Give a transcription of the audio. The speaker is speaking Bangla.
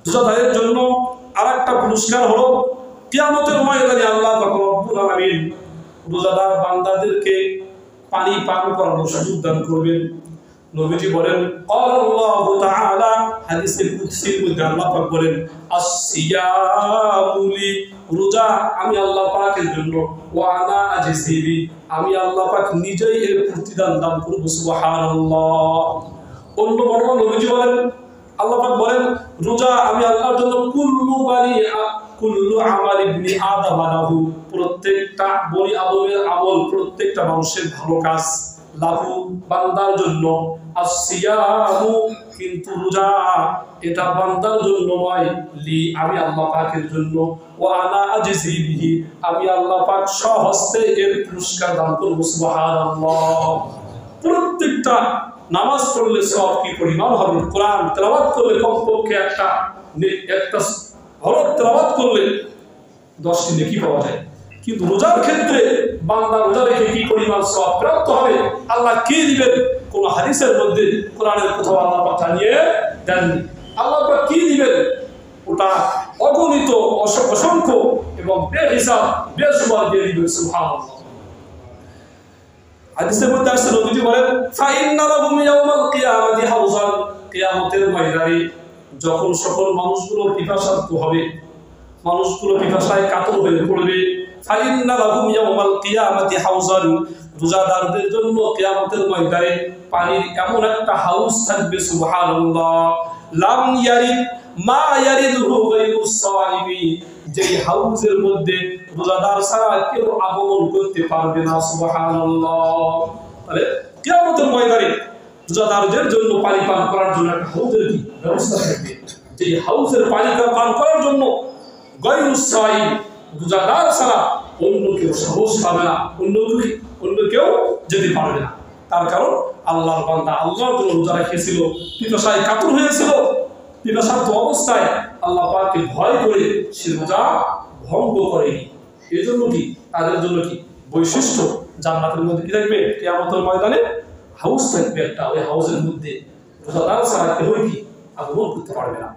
রোজাদারের জন্য আরেকটা পুরস্কার হলো কিয়ামতের ময়দানে আল্লাহ পাক রব্বুল আলামিন রোজাদার বান্দাদেরকে পানি পান করার সুযোগ দান করবেন। নবীজি বলেন আল্লাহু তাআলা হাদিসে কুদসির মধ্যে আল্লাহ পাক বলেন আসসিয়ামু লি, রোজা আমি আল্লাহ পাকের জন্য, ওয়া আনা আজসিবি, আমি আল্লাহ পাক নিজেই এর প্রতিদান দান করব। সুবহানাল্লাহ। অন্য বর্ণনা নবীজি বলেন, আল্লাহ পাক বলেন রোজা আমি আল্লাহর জন্য কুল্লু আমাল ইবনি আদম লাহু, প্রত্যেকটা বনি আদমের আমল, প্রত্যেকটা মানুষের ভালো কাজ, লাহু বান্দার জন্য, আসসিয়ামু কিন্তু রোজা এটা বান্দার জন্য নয়, লি আমি আল্লাহ পাকের জন্য, ওয়া আনা আজজি বিহি আমি আল্লাহ পাক স্বহস্তে এর পুরস্কার দান করব। সুবহানাল্লাহ। প্রত্যেকটা নামাজ পড়লে সওয়াব কি পরিমাণ হবে, কোরআন তেলাওয়াত করলে কমপক্ষে একটা হরফ তেলাওয়াত করলে 10টি নেকি পাওয়া যায়। কিন্তু রোজার ক্ষেত্রে বান্দা রোজা রেখে কি পরিমাণ সওয়াব প্রাপ্ত হবে, আল্লাহ কি দিবেন, কোন হাদিসের মধ্যে কোরআনের কোথাও আল্লাহ পাক জানিয়ে দেননি। আল্লাহ পাক কি দিবেন ওটা অগণিত, অসংখ্য এবং বেহিসাব বেশুমার দিয়ে দিবেন। সুবহানাল্লাহ। হাদিসের মধ্যে আসছে নবীজি বলেন ফাইন্না লাহুম ইয়াউমাল কিয়ামাতি হাউজান, কিয়ামতের ময়দানে যখন সকল মানুষগুলো পিপাসার্ত হবে, মানুষগুলো পিপাসায় কাতর হয়ে পড়বে, ফাইন্না লাহুম ইয়াউমাল কিয়ামাতি হাউজান, রোজাদারদের জন্য কিয়ামতের ময়দানে পানির এমন একটা হাউজ থাকবে। সুবহানাল্লাহ। লাম ইয়ারিদ মা ইয়ারিদুহু গায়রুস সাইমি, যেই হাউজের মধ্যে রোজাদার ছাড়া কেউ আগমন করতে পারবে না। সুবহানাল্লাহ। তাহলে কিয়ামতের ময়দানে রোজাদারদের জন্য পানি পান করার জন্য একটা হাউজের কি ব্যবস্থা থাকবে, যেই হাউজের পানি পান করার জন্য গায়রুস সাইম, রোজাদার ছাড়া অন্য কেউ সাহস পাবে না, অন্য কেউ যেতে পারবে না। তার কারণ আল্লাহর বান্দা আল্লাহর জন্য রোজা রেখেছিল, পিপাসায় কাতর হয়েছিল, পিপাসার্ত অবস্থায় আল্লাহ পাককে ভয় করে সে রোজা ভঙ্গ করেনি। এই জন্য কি তাদের জন্য কি বৈশিষ্ট্য, জান্নাতের মধ্যে কি থাকবে, কিয়ামতের ময়দানে হাউস থাকবে একটা, ওই হাউসের মধ্যে রোজাদার ছাড়া কেউ কি আগমন করতে পারবে না।